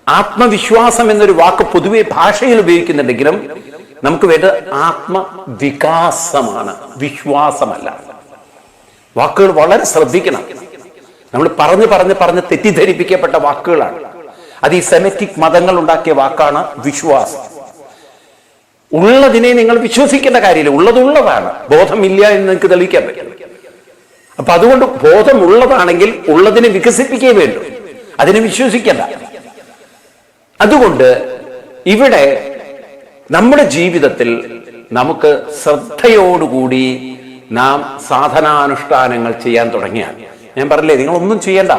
ആത്മവിശ്വാസം എന്നൊരു വാക്ക് പൊതുവെ ഭാഷയിൽ ഉപയോഗിക്കുന്നുണ്ടെങ്കിലും നമുക്ക് വേണ്ടത് ആത്മവികാസമാണ്, വിശ്വാസമല്ല. വാക്കുകൾ വളരെ ശ്രദ്ധിക്കണം. നമ്മൾ പറഞ്ഞ് തെറ്റിദ്ധരിപ്പിക്കപ്പെട്ട വാക്കുകളാണ്. അത് ഈ സെമറ്റിക് മതങ്ങൾ ഉണ്ടാക്കിയ വാക്കാണ് വിശ്വാസം. ഉള്ളതിനെ നിങ്ങൾ വിശ്വസിക്കേണ്ട കാര്യമില്ല. ഉള്ളതാണ്, ബോധമില്ല എന്ന് നിങ്ങൾക്ക് തെളിയിക്കാൻ പറ്റും. അപ്പൊ അതുകൊണ്ട് ബോധമുള്ളതാണെങ്കിൽ ഉള്ളതിനെ വികസിപ്പിക്കേ വേണ്ടു, അതിനെ വിശ്വസിക്കണ്ട. അതുകൊണ്ട് ഇവിടെ നമ്മുടെ ജീവിതത്തിൽ നമുക്ക് ശ്രദ്ധയോടുകൂടി നാം സാധനാനുഷ്ഠാനങ്ങൾ ചെയ്യാൻ തുടങ്ങിയാൽ, ഞാൻ പറഞ്ഞില്ലേ, നിങ്ങളൊന്നും ചെയ്യണ്ട.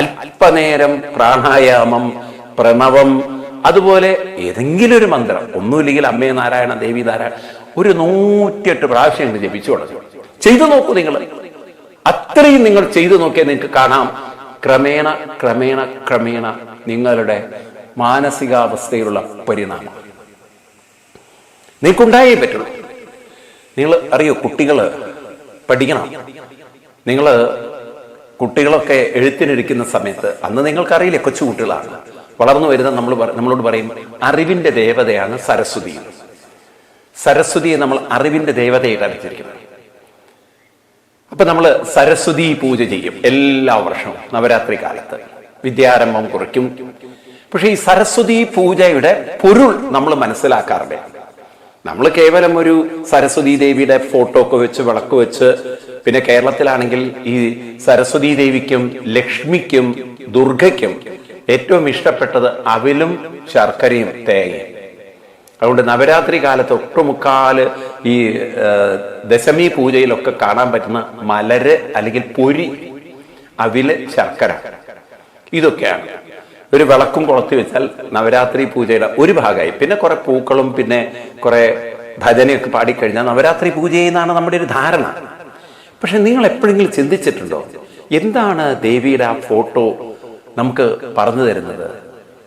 അല്പനേരം പ്രാണായാമം, പ്രണവം, അതുപോലെ ഏതെങ്കിലും ഒരു മന്ത്രം, ഒന്നുമില്ലെങ്കിൽ അമ്മേ നാരായണ, ദേവി നാരായണ, ഒരു 108 പ്രാവശ്യം ജപിച്ചു തുടങ്ങി. ചെയ്തു നോക്കൂ. നിങ്ങൾ അത്രയും നിങ്ങൾ ചെയ്തു നോക്കിയാൽ നിങ്ങൾക്ക് കാണാം, ക്രമേണ ക്രമേണ ക്രമേണ നിങ്ങളുടെ മാനസികാവസ്ഥയിലുള്ള പരിണാമം നിങ്ങൾക്കുണ്ടായേ പറ്റുള്ളൂ. നിങ്ങൾ അറിയോ, കുട്ടികൾ പഠിക്കണം. കുട്ടികളൊക്കെ എഴുത്തിനിരിക്കുന്ന സമയത്ത്, അന്ന് നിങ്ങൾക്കറിയില്ലേ, കൊച്ചു കുട്ടികളാണ്, വളർന്നു വരുന്ന നമ്മളോട് പറയും അറിവിന്റെ ദേവതയാണ് സരസ്വതി. സരസ്വതിയെ നമ്മൾ അറിവിന്റെ ദേവതയായിട്ട് അറിയിച്ചിരിക്കുന്നത്. അപ്പൊ നമ്മൾ സരസ്വതി പൂജ ചെയ്യും എല്ലാ വർഷവും നവരാത്രി കാലത്ത്, വിദ്യാരംഭം കുറിക്കും. പക്ഷെ ഈ സരസ്വതി പൂജയുടെ പൊരുൾ നമ്മൾ മനസ്സിലാക്കാറില്ല. നമ്മൾ കേവലം ഒരു സരസ്വതി ദേവിയുടെ ഫോട്ടോ ഒക്കെ വെച്ച്, വിളക്ക് വെച്ച്, പിന്നെ കേരളത്തിലാണെങ്കിൽ ഈ സരസ്വതി ദേവിക്കും ലക്ഷ്മിക്കും ദുർഗയ്ക്കും ഏറ്റവും ഇഷ്ടപ്പെട്ടത് അവിലും ശർക്കരയും തേങ്ങയും. അതുകൊണ്ട് നവരാത്രി കാലത്ത് ഒട്ടുമുക്കാല് ഈ ദശമി പൂജയിലൊക്കെ കാണാൻ പറ്റുന്ന മലര് അല്ലെങ്കിൽ പൊരി, അവില്, ശർക്കര, ഇതൊക്കെയാണ്. ഒരു വിളക്കും കൊളുത്തി വെച്ചാൽ നവരാത്രി പൂജയുടെ ഒരു ഭാഗമായി. പിന്നെ കുറെ പൂക്കളും പിന്നെ കുറെ ഭജനയൊക്കെ പാടിക്കഴിഞ്ഞാൽ നവരാത്രി പൂജ ചെയ്യുന്നതാണ് നമ്മുടെ ഒരു ധാരണ. പക്ഷെ നിങ്ങൾ എപ്പോഴെങ്കിലും ചിന്തിച്ചിട്ടുണ്ടോ, എന്താണ് ദേവിയുടെ ആ ഫോട്ടോ നമുക്ക് പറഞ്ഞു തരുന്നത്?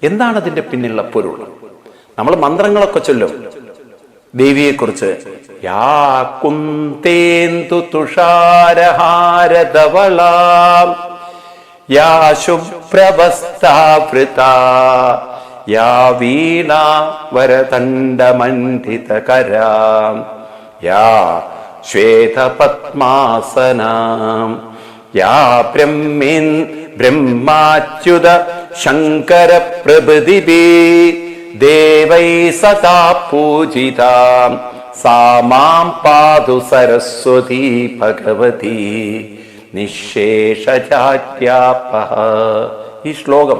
എന്താണ് അതിന്റെ പിന്നിലുള്ള പൊരുൾ? നമ്മൾ മന്ത്രങ്ങളൊക്കെ ചൊല്ലും ദേവിയെക്കുറിച്ച്. യാ കുന്തേന്ദു തുഷാരഹാരധവളാം യാ ശുഭ്രവസ്താവൃതാ യാ വീണാ വരദണ്ഡമണ്ഡിതകരാം യാ ശ്വേതപത്മാസനാം യാ ബ്രഹ്മാച്യുത ശങ്കര പ്രഭൃതിഭി ദേവൈ സദാ പൂജിതാം സാ മാം പാതു സരസ്വതി ഭഗവതി നിശേഷജാത്യാപഹ. ഈ ശ്ലോകം